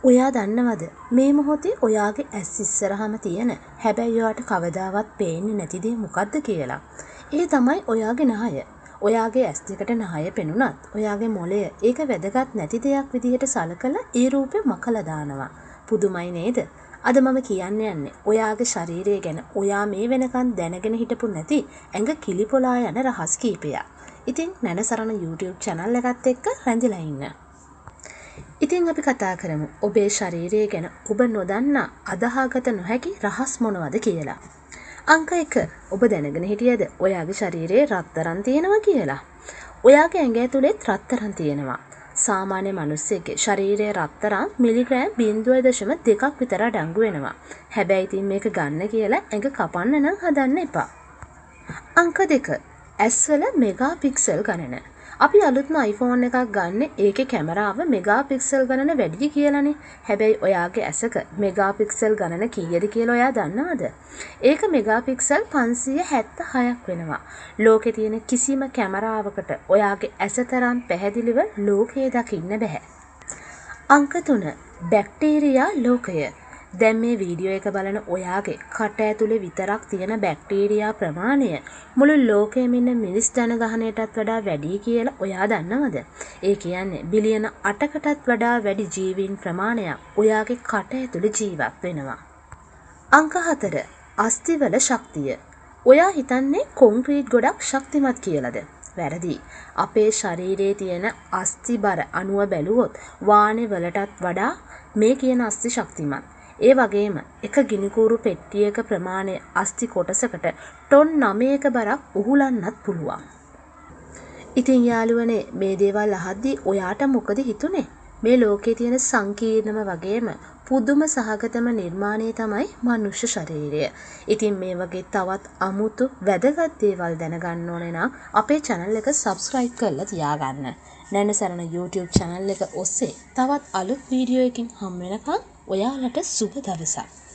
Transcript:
ඔයා දන්නවද මේ මොහොතේ ඔයාගේ ඇස් ඉස්සරහම තියෙන හැබැයි ඔයාට කවදාවත් පේන්නේ නැති දේ මොකද්ද කියලා? ඒ තමයි ඔයාගේ නහය. ඔයාගේ ඇස් දෙකට නහය පෙනුනත් ඔයාගේ මොළය ඒක වැදගත් නැති දෙයක් විදිහට සලකලා ඒ රූපේ මකලා දානවා. පුදුමයි නේද? අද මම කියන්න යන්නේ ඔයාගේ ශරීරය ගැන ඔයා මේ වෙනකන් දැනගෙන හිටපු නැති ඇඟ කිලිපොලා යන රහස් කීපයක්. ඉතින් නැනසරණ YouTube channel එකත් එක්ක රැඳිලා ඉන්න. ඉතින් අපි කතා කරමු ඔබේ ශරීරය ගැන ඔබ නොදන්නා අදහාගත නොහැකි රහස් මොනවද කියලා. අංක 1 ඔබ දැනගෙන හිටියද ඔයාගේ ශරීරයේ රත්තරන් තියෙනවා කියලා? ඔයාගේ ඇඟ ඇතුලේ රත්තරන් තියෙනවා. සාමාන්‍ය මිනිස්සෙගේ ශරීරයේ රත්තරන් මිලිග්‍රෑම් 0.2ක් විතර අඩංගු වෙනවා. හැබැයි ඉතින් මේක ගන්න කියලා ඇඟ කපන්න නම් හදන්න එපා. අංක 2 ඇස්වල මෙගා පික්සල් ගණන. අපි අලුත්ම iPhone එකක් ගන්න ඒකේ කැමරාව මෙගා පික්සල් ගණන වැඩි කියලානේ. හැබැයි ඔයාගේ ඇසක මෙගා පික්සල් ගණන කීයද කියලා ඔයා දන්නවද? ඒක මෙගා පික්සල් 576ක් වෙනවා. ලෝකේ තියෙන කිසිම කැමරාවකට ඔයාගේ ඇස තරම් පැහැදිලිව ලෝකය දකින්න බෑ. අංක 3 බැක්ටීරියා ලෝකය. දැන් මේ වීඩියෝ එක බලන ඔයාගේ කට ඇතුලේ විතරක් තියෙන බැක්ටීරියා ප්‍රමාණය මුළු ලෝකෙම ඉන්න මිනිස් ජනගහනයටත් වඩා වැඩි කියලා ඔයා දන්නවද? ඒ කියන්නේ බිලියන 8කටත් වඩා වැඩි ජීවීන් ප්‍රමාණයක් ඔයාගේ කට ඇතුලේ ජීවත් වෙනවා. අංක 4 අස්තිවල ශක්තිය. ඔයා හිතන්නේ කොන්ක්‍රීට් ගොඩක් ශක්තිමත් කියලාද? වැරදි. අපේ ශරීරයේ තියෙන අස්ති බර අණුව බැලුවොත් වාහනේ වලටත් වඩා මේ කියන අස්ති ශක්තිමත්. ඒ වගේම එක ගිනිකූරු පෙට්ටියක ප්‍රමාණය අස්ති කොටසකට ටොන් 9ක බරක් උහුලන්නත් පුළුවන්. ඉතින් යාළුවනේ මේ දේවල් අහද්දී ඔයාට මොකද හිතුනේ? මේ ලෝකේ තියෙන සංකීර්ණම වගේම පුදුම සහගතම නිර්මාණය තමයි මනුෂ්‍ය ශරීරය. ඉතින් මේ වගේ තවත් අමුතු වැදගත් දේවල් දැනගන්න ඕනේ නම් අපේ channel එක subscribe කරලා තියාගන්න. නැනසරණ YouTube channel එක ඔස්සේ තවත් අලුත් වීඩියෝ එකකින් හම් වෙනකන් ඔයාලට සුබ දවසක්.